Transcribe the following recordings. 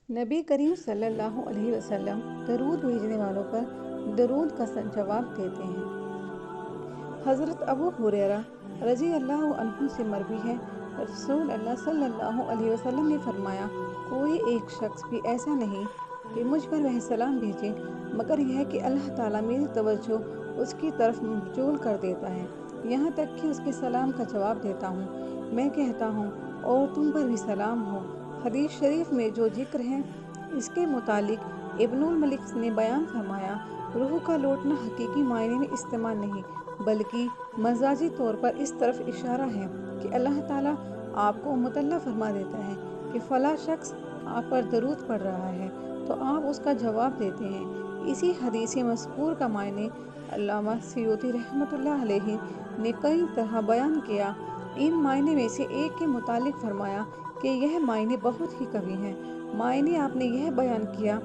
नबी करीम सल्लल्लाहु अलैहि वसल्लम दरूद भेजने वालों पर दरूद का जवाब देते हैं। हज़रत अबू हुरैरा रज़ी अल्लाह अन्हु से मरवी है, रसूल अल्लाह सल्लल्लाहु अलैहि वसल्लम ने फरमाया, कोई एक शख्स भी ऐसा नहीं कि मुझ पर वह सलाम भेजे मगर यह कि अल्लाह ताला मेरी तवज्जो उसकी तरफ मबजूल कर देता है, यहाँ तक कि उसके सलाम का जवाब देता हूँ। मैं कहता हूँ और तुम पर भी सलाम हो। हदीस शरीफ में जो जिक्र है इसके मुतालिक इब्नुल मलिक ने बयान फरमाया, रूह का लौटना हकीकी मायने में इस्तेमाल नहीं बल्कि मजाजी तौर पर इस तरफ इशारा है कि अल्लाह ताला आपको मुतल्ला फरमा देता है कि फ़ला शख्स आप पर दरूद पढ़ रहा है तो आप उसका जवाब देते हैं। इसी हदीस मज़कूर का मायने अल्लामा सियूती रहमतुल्लाह अलैहि ने कई तरह बयान किया। इन मायने में से एक के मुतालिक फरमाया कि यह मायने बहुत ही कवी हैं। मायने आपने यह बयान किया,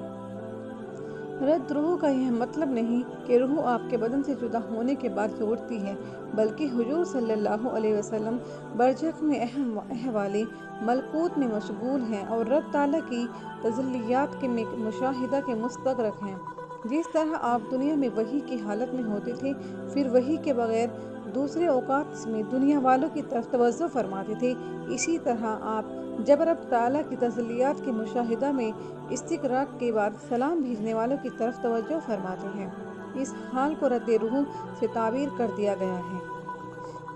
रद्द रूह का यह मतलब नहीं कि रूह आपके बदन से जुदा होने के बाद लौटती है, बल्कि हुजूर सल्लल्लाहु अलैहि वसल्लम बरज़ख में अहम अहवाले मलकूत में मशगूल हैं और रब ताला की तजल्लियात के मुशाहिदा के मुस्तगरक हैं। जिस तरह आप दुनिया में वही की हालत में होते थे, फिर वही के बगैर दूसरे औकात में दुनिया वालों की तरफ तवज्जो फरमाते थे, इसी तरह आप जब रब ताला की तजल्लियात के मुशाहिदा में इस्तिक़राक के बाद सलाम भेजने वालों की तरफ तवज्जो फरमाते हैं। इस हाल को रद्द रूह से ताबीर कर दिया गया है।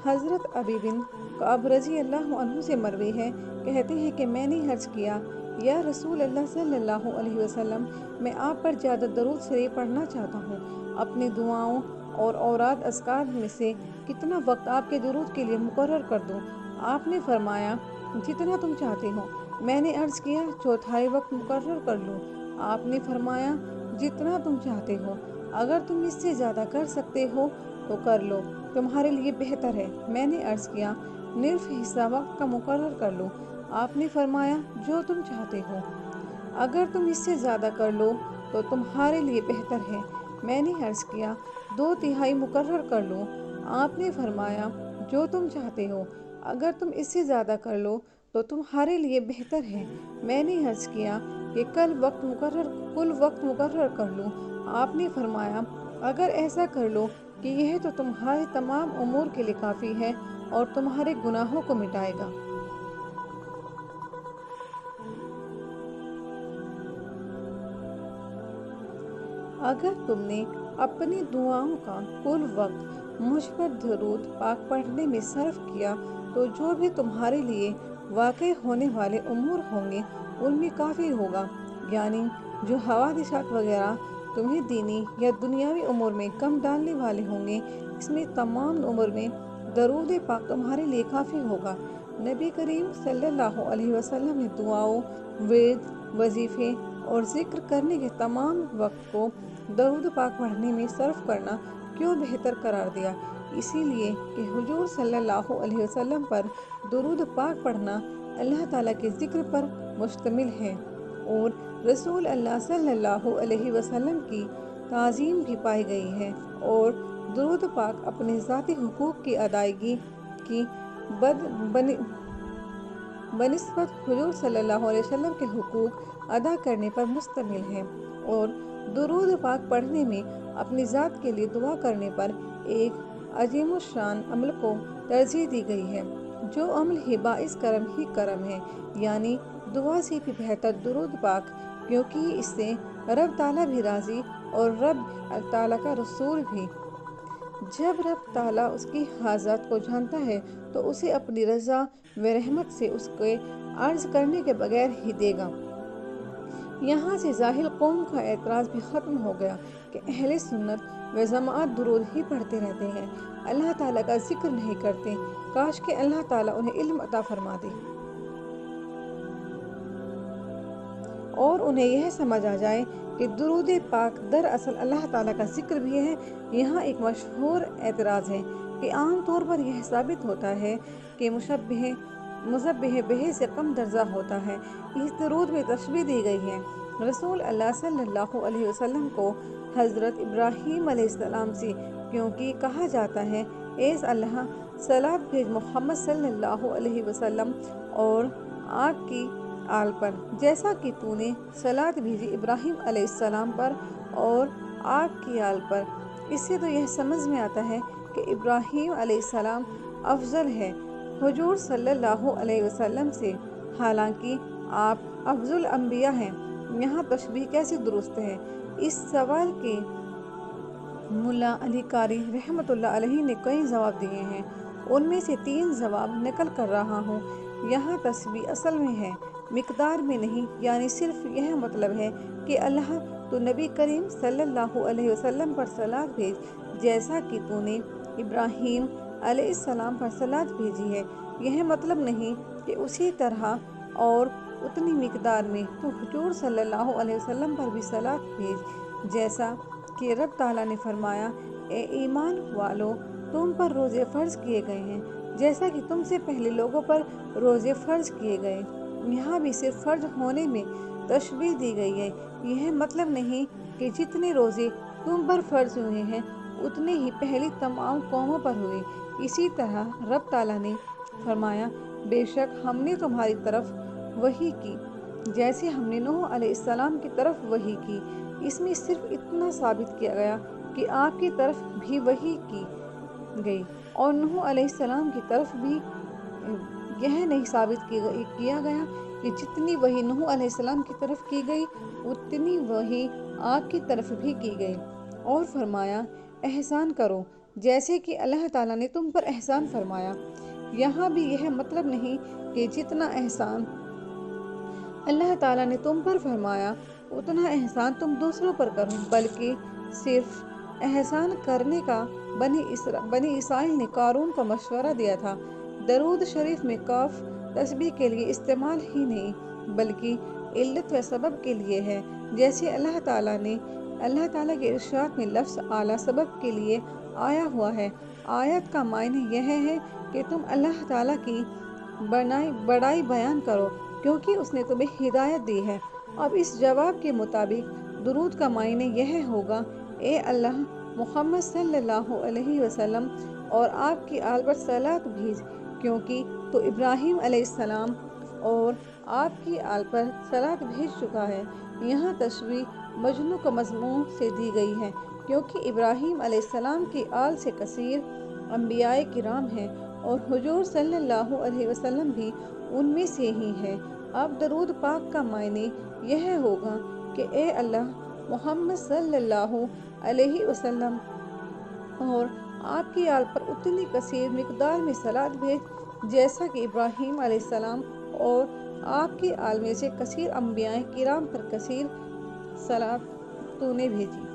हज़रत अबी बिन कअब रज़ी अल्लाह अन्हु से मरवी है, कहते हैं कि मैंने अर्ज़ किया, या रसूल अल्लाह सल्लल्लाहु अलैहि वसल्लम, मैं आप पर ज़्यादा दरूद शरीफ पढ़ना चाहता हूँ। अपने दुआओं और औराद अस्कार में से कितना वक्त आपके दरूद के लिए मुकर्रर कर दूँ? आपने फरमाया, जितना तुम चाहते हो। मैंने अर्ज़ किया, चौथाई वक्त मुकर्रर कर लूँ? आपने फरमाया, जितना तुम चाहते हो। अगर तुम इससे ज़्यादा कर सकते हो तो कर लो, तुम्हारे लिए बेहतर है। मैंने अर्ज़ किया, निर्फ हिस्सा वक्त का मुकर्रर कर लो? आपने फरमाया, जो तुम चाहते हो। अगर तुम इससे ज़्यादा कर लो तो तुम्हारे लिए बेहतर है। मैंने अर्ज़ किया, 2/3 मुकर्रर कर लो? आपने फरमाया, जो तुम चाहते हो। अगर तुम इससे ज़्यादा कर लो तो तुम्हारे लिए बेहतर है। मैंने अर्ज़ किया कि कुल वक्त मुकर्रर कर लूँ? आपने फरमाया, अगर ऐसा कर लो कि यह तो तुम्हारे तमाम उमूर के लिए काफ़ी है और तुम्हारे गुनाहों को मिटाएगा। अगर तुमने अपनी दुआओं का कुल वक्त मुझ पर दरूद पाक पढ़ने में सर्फ किया तो जो भी तुम्हारे लिए वाक़ई होने वाले उमूर होंगे उनमें काफ़ी होगा। यानी जो हवादिसात वगैरह तुम्हें दीनी या दुनियावी उमूर में कम डालने वाले होंगे, इसमें तमाम उमूर में दरूद पाक तुम्हारे लिए काफ़ी होगा। नबी करीम सल्लल्लाहु अलैहि वसल्लम ने दुआओं, वेद, वजीफ़े और ज़िक्र करने के तमाम वक्त को दरूद पाक पढ़ने में सर्फ करना क्यों बेहतर करार दिया? इसीलिए कि हुजूर सल्लल्लाहु अलैहि वसल्लम पर दरूद पाक पढ़ना अल्लाह ताला के ज़िक्र पर मुश्तमिल है और रसूल अल्लाह सल्लल्लाहु अलैहि वसल्लम की ताज़ीम भी पाई गई है और दरूद पाक अपने ज़ाती हुकूक की अदायगी की बनिस्बत हुजूर सल्लल्लाहु अलैहि वसल्लम के हुकूक अदा करने पर मुश्तमिल है और दरूद पाक पढ़ने में अपनी ज़ात के लिए दुआ करने पर एक अजीमुशान अमल को तरजीह दी गई है, जो अमल ही बाइस करम ही करम है, यानी दुआ से भी बेहतर दरूद पाक, क्योंकि इससे रब ताला भी राज़ी और रब ताला का रसूल भी। जब रब ताला उसकी हाजात को जानता है तो उसे अपनी रज़ा व रहमत से उसके अर्ज़ करने के बगैर ही देगा। यहाँ से जाहिल कौम का एतराज़ भी ख़त्म हो गया कि अहले सुन्नत व जमात दुरूद ही पढ़ते रहते हैं, अल्लाह ताला का जिक्र नहीं करते। काश के अल्लाह ताला उन्हें इल्म अता फरमा दे और उन्हें यह समझ आ जाए कि दुरूद पाक दरअसल अल्लाह ताला का जिक्र भी है। यहाँ एक मशहूर एतराज़ है कि आम तौर पर यह साबित होता है कि मुशब्बिह बिही से कम दर्जा होता है। इस दरूद में तशबीह दी गई है। रसूल अल्लाह सल्लल्लाहु अलैहि वसल्लम को हज़रत इब्राहीम अलैहिस्सलाम से क्योंकि कहा जाता है, एस अल्लाह सलात भेज मोहम्मद सल्लल्लाहु अलैहि वसल्लम और आपकी आल पर, जैसा कि तूने सलात भेजी इब्राहिम अलैहिस्सलाम पर और आपकी आल पर। इससे तो यह समझ में आता है कि इब्राहिम अलैहिस्सलाम अफजल है हुजूर सल्लल्लाहु अलैहि वसल्लम से, हालांकि आप अफजुल अंबिया हैं। यहाँ तशबीह कैसे दुरुस्त है? इस सवाल के मुल्ला अली कारी रहमतुल्लाह अलैहि ने कई जवाब दिए हैं, उनमें से 3 जवाब नकल कर रहा हूँ। यहाँ तशबीह असल में है, मिकदार में नहीं, यानी सिर्फ यह मतलब है कि अल्लाह तो नबी करीम सल्लल्लाहु अलैहि वसल्लम पर सलात भेज, जैसा कि तूने इब्राहीम अलैहिस्सलाम पर सलात भेजी है। यह मतलब नहीं कि उसी तरह और उतनी मिकदार में तो हुजूर सल्लल्लाहु अलैहि वसल्लम पर भी सलात भेज, जैसा कि रब ताला ने फरमाया, ए ईमान वालो, तुम पर रोज़े फ़र्ज किए गए हैं जैसा कि तुमसे पहले लोगों पर रोज़े फ़र्ज किए गए। यहाँ भी सिर्फ फ़र्ज होने में तशबीह दी गई है। यह मतलब नहीं कि जितने रोज़े तुम पर फ़र्ज हुए हैं उतने ही पहली तमाम कौमों पर हुए। इसी तरह रब ताला ने फरमाया, बेशक हमने तुम्हारी तरफ वही की जैसे हमने नूह अलैहिस्सलाम की तरफ वही की। इसमें सिर्फ इतना साबित किया गया कि आपकी तरफ भी वही की गई और नूह अलैहिस्सलाम की तरफ भी यह नहीं साबित किया गया कि जितनी वही नूह अलैहिस्सलाम की तरफ की गई उतनी वही आपकी तरफ भी की गई। और फरमाया, एहसान करो जैसे कि अल्लाह ताला ने तुम पर एहसान फरमाया। यहाँ भी यह मतलब नहीं कि जितना एहसान अल्लाह ताला ने तुम पर फरमाया उतना एहसान तुम दूसरों पर करो, बल्कि सिर्फ एहसान करने का बनी इसराइल ने कारून को मशवरा दिया था। दरूद शरीफ में काफ तस्बीह के लिए इस्तेमाल ही नहीं बल्कि इल्लत व सबब के लिए है, जैसे अल्लाह ताला के इरशाद में लफ्ज़ आला सबब के लिए आया हुआ है। आयत का मायने यह है कि तुम अल्लाह ताला की बड़ाई बयान करो क्योंकि उसने तुम्हें हिदायत दी है। अब इस जवाब के मुताबिक दुरूद का मायने यह होगा, ए अल्लाह मुहम्मद सल्लल्लाहु अलैहि वसल्लम और आपकी आल पर सलात भेज, क्योंकि तो इब्राहीम अलैहिस्सलाम और आपकी आल पर सलात भेज चुका है। यहाँ तशबीह मजनू का मज़मून से दी गई है क्योंकि इब्राहीम अलैहिस्सलाम की आल से कसीर अंबियाए किराम हैं और हुजूर सल्लल्लाहु अलैहि वसल्लम भी उनमें से ही है। अब दरूद पाक का मायने यह होगा कि ए अल्लाह मोहम्मद सल्लल्लाहु अलैहि वसल्लम और आपकी आल पर उतनी कसीर मिकदार में सलात भेज जैसा कि इब्राहीम अलैहिस्सलाम और आपकी आल में से कसीर अंबियाए किराम पर कसीर सलात तूने भेजी।